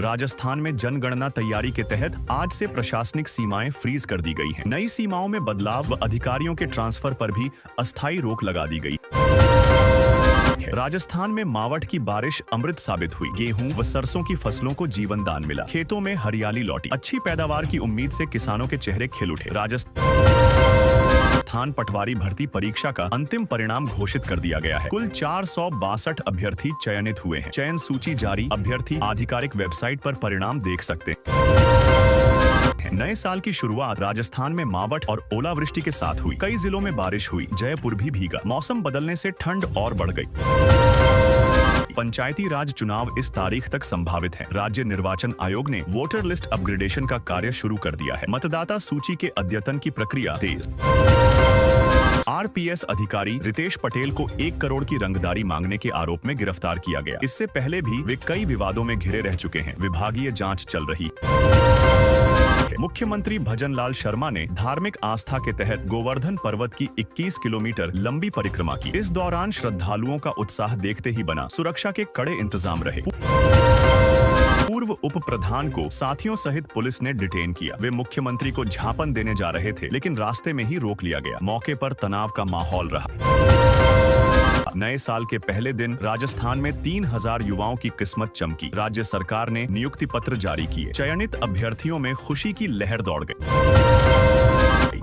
राजस्थान में जनगणना तैयारी के तहत आज से प्रशासनिक सीमाएं फ्रीज कर दी गई हैं। नई सीमाओं में बदलाव व अधिकारियों के ट्रांसफर पर भी अस्थायी रोक लगा दी गई। राजस्थान में मावठ की बारिश अमृत साबित हुई। गेहूं व सरसों की फसलों को जीवन दान मिला। खेतों में हरियाली लौटी। अच्छी पैदावार की उम्मीद से किसानों के चेहरे खिल उठे। राजस्थान पटवारी भर्ती परीक्षा का अंतिम परिणाम घोषित कर दिया गया है। कुल 462 अभ्यर्थी चयनित हुए हैं। चयन सूची जारी। अभ्यर्थी आधिकारिक वेबसाइट पर परिणाम देख सकते हैं। नए साल की शुरुआत राजस्थान में मावठ और ओलावृष्टि के साथ हुई। कई जिलों में बारिश हुई। जयपुर भी भीगा। मौसम बदलने से ठंड और बढ़ गई। पंचायती राज चुनाव इस तारीख तक संभावित हैं। राज्य निर्वाचन आयोग ने वोटर लिस्ट अपग्रेडेशन का कार्य शुरू कर दिया है। मतदाता सूची के अद्यतन की प्रक्रिया तेज। आरपीएस अधिकारी रितेश पटेल को 1 करोड़ की रंगदारी मांगने के आरोप में गिरफ्तार किया गया। इससे पहले भी वे कई विवादों में घिरे रह चुके हैं। विभागीय जांच चल रही। मुख्यमंत्री भजनलाल शर्मा ने धार्मिक आस्था के तहत गोवर्धन पर्वत की 21 किलोमीटर लंबी परिक्रमा की। इस दौरान श्रद्धालुओं का उत्साह देखते ही बना। सुरक्षा के कड़े इंतजाम रहे। पूर्व उप प्रधान को साथियों सहित पुलिस ने डिटेन किया। वे मुख्यमंत्री को झापन देने जा रहे थे, लेकिन रास्ते में ही रोक लिया गया। मौके पर तनाव का माहौल रहा। नए साल के पहले दिन राजस्थान में 3000 युवाओं की किस्मत चमकी। राज्य सरकार ने नियुक्ति पत्र जारी किए। चयनित अभ्यर्थियों में खुशी की लहर दौड़ गई।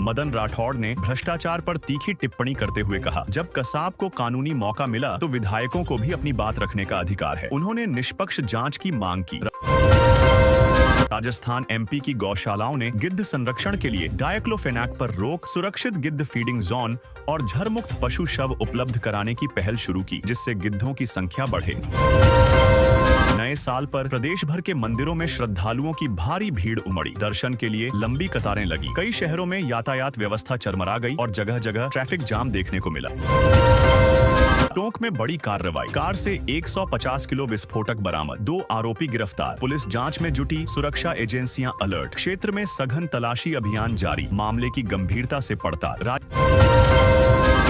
मदन राठौड़ ने भ्रष्टाचार पर तीखी टिप्पणी करते हुए कहा, जब कसाब को कानूनी मौका मिला तो विधायकों को भी अपनी बात रखने का अधिकार है। उन्होंने निष्पक्ष जांच की मांग की। राजस्थान एमपी की गौशालाओं ने गिद्ध संरक्षण के लिए डायक्लोफेनाक पर रोक, सुरक्षित गिद्ध फीडिंग जोन और झरमुक्त पशु शव उपलब्ध कराने की पहल शुरू की, जिससे गिद्धों की संख्या बढ़े। नए साल पर प्रदेश भर के मंदिरों में श्रद्धालुओं की भारी भीड़ उमड़ी। दर्शन के लिए लंबी कतारें लगी। कई शहरों में यातायात व्यवस्था चरमरा गई और जगह जगह ट्रैफिक जाम देखने को मिला। टोंक में बड़ी कार्रवाई। कार से 150 किलो विस्फोटक बरामद। 2 आरोपी गिरफ्तार। पुलिस जांच में जुटी। सुरक्षा एजेंसियां अलर्ट। क्षेत्र में सघन तलाशी अभियान जारी। मामले की गंभीरता से पड़ताल।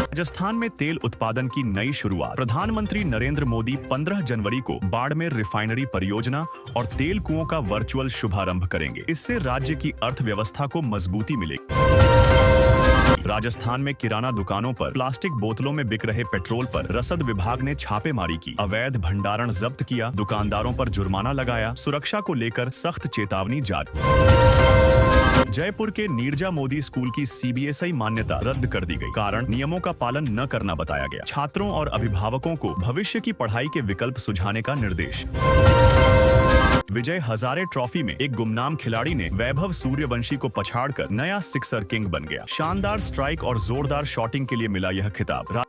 राजस्थान में तेल उत्पादन की नई शुरुआत। प्रधानमंत्री नरेंद्र मोदी 15 जनवरी को बाड़मेर रिफाइनरी परियोजना और तेल कुओं का वर्चुअल शुभारंभ करेंगे। इससे राज्य की अर्थव्यवस्था को मजबूती मिलेगी। राजस्थान में किराना दुकानों पर प्लास्टिक बोतलों में बिक रहे पेट्रोल पर रसद विभाग ने छापेमारी की। अवैध भंडारण जब्त किया। दुकानदारों पर जुर्माना लगाया। सुरक्षा को लेकर सख्त चेतावनी जारी। जयपुर के नीरजा मोदी स्कूल की सीबीएसई मान्यता रद्द कर दी गई। कारण नियमों का पालन न करना बताया गया। छात्रों और अभिभावकों को भविष्य की पढ़ाई के विकल्प सुझाने का निर्देश। विजय हजारे ट्रॉफी में एक गुमनाम खिलाड़ी ने वैभव सूर्यवंशी को पछाड़कर नया सिक्सर किंग बन गया। शानदार स्ट्राइक और जोरदार शॉटिंग के लिए मिला यह खिताब।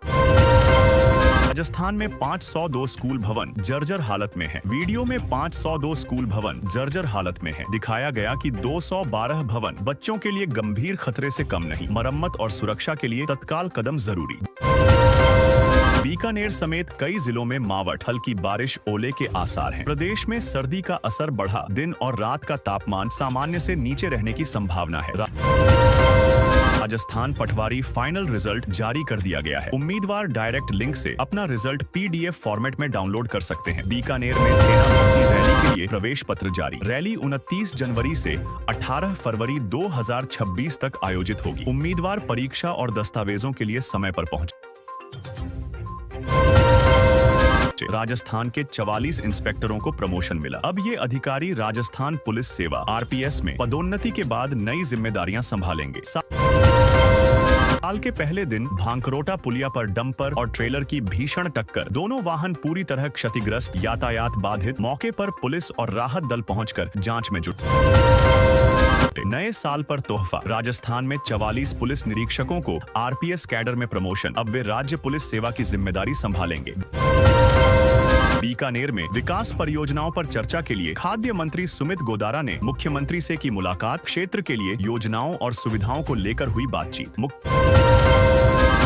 राजस्थान में 502 स्कूल भवन जर्जर हालत में है। वीडियो में 502 स्कूल भवन जर्जर हालत में है। दिखाया गया कि 212 भवन बच्चों के लिए गंभीर खतरे से कम नहीं। मरम्मत और सुरक्षा के लिए तत्काल कदम जरूरी। बीकानेर समेत कई जिलों में मावठ, हल्की बारिश, ओले के आसार हैं। प्रदेश में सर्दी का असर बढ़ा। दिन और रात का तापमान सामान्य से नीचे रहने की संभावना है। राजस्थान पटवारी फाइनल रिजल्ट जारी कर दिया गया है। उम्मीदवार डायरेक्ट लिंक से अपना रिजल्ट पीडीएफ फॉर्मेट में डाउनलोड कर सकते हैं। बीकानेर में सेना भर्ती रैली के लिए प्रवेश पत्र जारी। रैली 29 जनवरी से 18 फरवरी 2026 तक आयोजित होगी। उम्मीदवार परीक्षा और दस्तावेजों के लिए समय पर पहुंचे। राजस्थान के 44 इंस्पेक्टरों को प्रमोशन मिला। अब ये अधिकारी राजस्थान पुलिस सेवा आरपीएस में पदोन्नति के बाद नई जिम्मेदारियां संभालेंगे। साल के पहले दिन भांकरोटा पुलिया पर डंपर और ट्रेलर की भीषण टक्कर। दोनों वाहन पूरी तरह क्षतिग्रस्त। यातायात बाधित। मौके पर पुलिस और राहत दल पहुंचकर जांच में जुटे। नए साल पर तोहफा। राजस्थान में 44 पुलिस निरीक्षकों को आरपीएस कैडर में प्रमोशन। अब वे राज्य पुलिस सेवा की जिम्मेदारी संभालेंगे। बीकानेर में विकास परियोजनाओं पर चर्चा के लिए खाद्य मंत्री सुमित गोदारा ने मुख्यमंत्री से की मुलाकात। क्षेत्र के लिए योजनाओं और सुविधाओं को लेकर हुई बातचीत।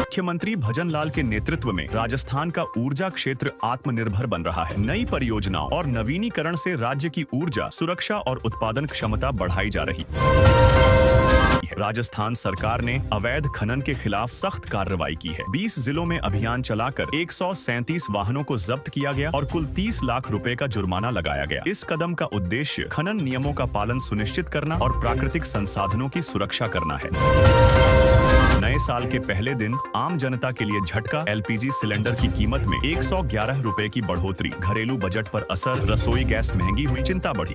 मुख्यमंत्री भजनलाल के नेतृत्व में राजस्थान का ऊर्जा क्षेत्र आत्मनिर्भर बन रहा है। नई परियोजनाओं और नवीनीकरण से राज्य की ऊर्जा सुरक्षा और उत्पादन क्षमता बढ़ाई जा रही है। राजस्थान सरकार ने अवैध खनन के खिलाफ सख्त कार्रवाई की है। 20 जिलों में अभियान चलाकर 137 वाहनों को जब्त किया गया और कुल 30 लाख रुपए का जुर्माना लगाया गया। इस कदम का उद्देश्य खनन नियमों का पालन सुनिश्चित करना और प्राकृतिक संसाधनों की सुरक्षा करना है। नए साल के पहले दिन आम जनता के लिए झटका। एलपीजी सिलेंडर की कीमत में 111 रुपए की बढ़ोतरी। घरेलू बजट पर असर। रसोई गैस महंगी हुई, चिंता बढ़ी।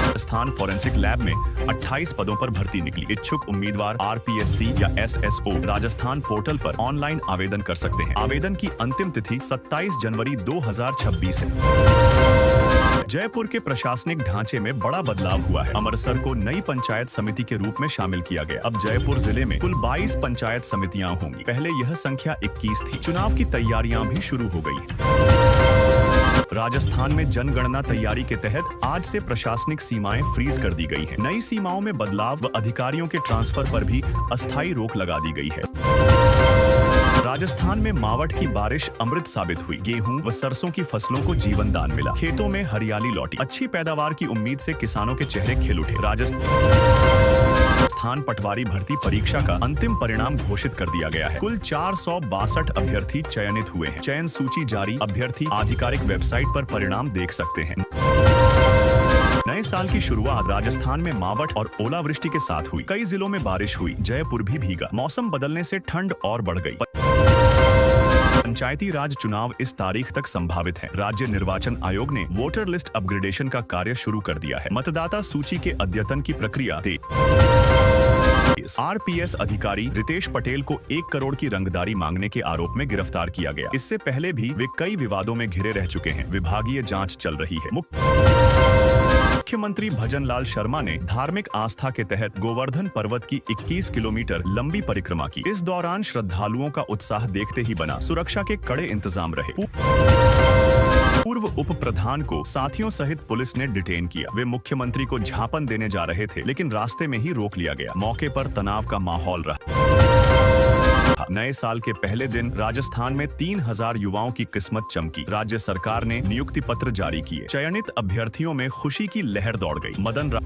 राजस्थान फॉरेंसिक लैब में 28 पदों पर भर्ती निकली। इच्छुक उम्मीदवार आरपीएससी या एसएसओ राजस्थान पोर्टल पर ऑनलाइन आवेदन कर सकते हैं। आवेदन की अंतिम तिथि 27 जनवरी 2026 है। जयपुर के प्रशासनिक ढांचे में बड़ा बदलाव हुआ है। अमरसर को नई पंचायत समिति के रूप में शामिल किया गया। अब जयपुर जिले में कुल 22 पंचायत समितियां होंगी। पहले यह संख्या 21 थी। चुनाव की तैयारियां भी शुरू हो गई हैं। राजस्थान में जनगणना तैयारी के तहत आज से प्रशासनिक सीमाएं फ्रीज कर दी गई हैं। नई सीमाओं में बदलाव व अधिकारियों के ट्रांसफर पर भी अस्थायी रोक लगा दी गई है। राजस्थान में मावठ की बारिश अमृत साबित हुई। गेहूं व सरसों की फसलों को जीवन दान मिला। खेतों में हरियाली लौटी। अच्छी पैदावार की उम्मीद से किसानों के चेहरे खिल उठे। राजस्थान पटवारी भर्ती परीक्षा का अंतिम परिणाम घोषित कर दिया गया है। कुल 462 अभ्यर्थी चयनित हुए हैं। चयन सूची जारी। अभ्यर्थी आधिकारिक वेबसाइट पर परिणाम देख सकते हैं। नए साल की शुरुआत राजस्थान में मावठ और ओलावृष्टि के साथ हुई। कई जिलों में बारिश हुई। जयपुर भी भीगा। मौसम बदलने से ठंड और बढ़ गई। पंचायती राज चुनाव इस तारीख तक संभावित है। राज्य निर्वाचन आयोग ने वोटर लिस्ट अपग्रेडेशन का कार्य शुरू कर दिया है। मतदाता सूची के अद्यतन की प्रक्रिया आरपीएस अधिकारी रितेश पटेल को 1 करोड़ की रंगदारी मांगने के आरोप में गिरफ्तार किया गया। इससे पहले भी वे कई विवादों में घिरे रह चुके हैं। विभागीय जांच चल रही है। मुख्यमंत्री भजनलाल शर्मा ने धार्मिक आस्था के तहत गोवर्धन पर्वत की 21 किलोमीटर लंबी परिक्रमा की। इस दौरान श्रद्धालुओं का उत्साह देखते ही बना। सुरक्षा के कड़े इंतजाम रहे। पूर्व उप प्रधान को साथियों सहित पुलिस ने डिटेन किया। वे मुख्यमंत्री को झापन देने जा रहे थे, लेकिन रास्ते में ही रोक लिया गया। मौके पर तनाव का माहौल रहा। नए साल के पहले दिन राजस्थान में 3000 युवाओं की किस्मत चमकी। राज्य सरकार ने नियुक्ति पत्र जारी किए। चयनित अभ्यर्थियों में खुशी की लहर दौड़ गई। मदन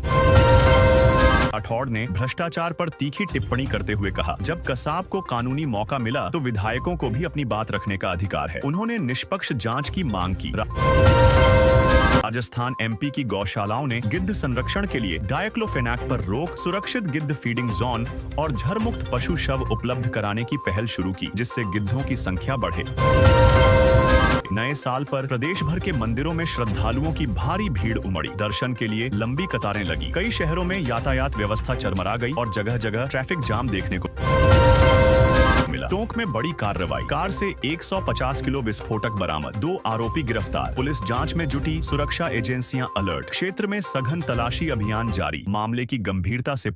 राठौड़ ने भ्रष्टाचार पर तीखी टिप्पणी करते हुए कहा, जब कसाब को कानूनी मौका मिला तो विधायकों को भी अपनी बात रखने का अधिकार है। उन्होंने निष्पक्ष जांच की मांग की। राजस्थान एमपी की गौशालाओं ने गिद्ध संरक्षण के लिए डायक्लोफेनाक पर रोक, सुरक्षित गिद्ध फीडिंग जोन और झरमुक्त पशु शव उपलब्ध कराने की पहल शुरू की, जिससे गिद्धों की संख्या बढ़े। नए साल पर प्रदेश भर के मंदिरों में श्रद्धालुओं की भारी भीड़ उमड़ी। दर्शन के लिए लंबी कतारें लगी। कई शहरों में यातायात व्यवस्था चरमरा गई और जगह जगह ट्रैफिक जाम देखने को मिला। टोंक में बड़ी कार्रवाई। कार से 150 किलो विस्फोटक बरामद। 2 आरोपी गिरफ्तार। पुलिस जांच में जुटी। सुरक्षा एजेंसियां अलर्ट। क्षेत्र में सघन तलाशी अभियान जारी। मामले की गंभीरता से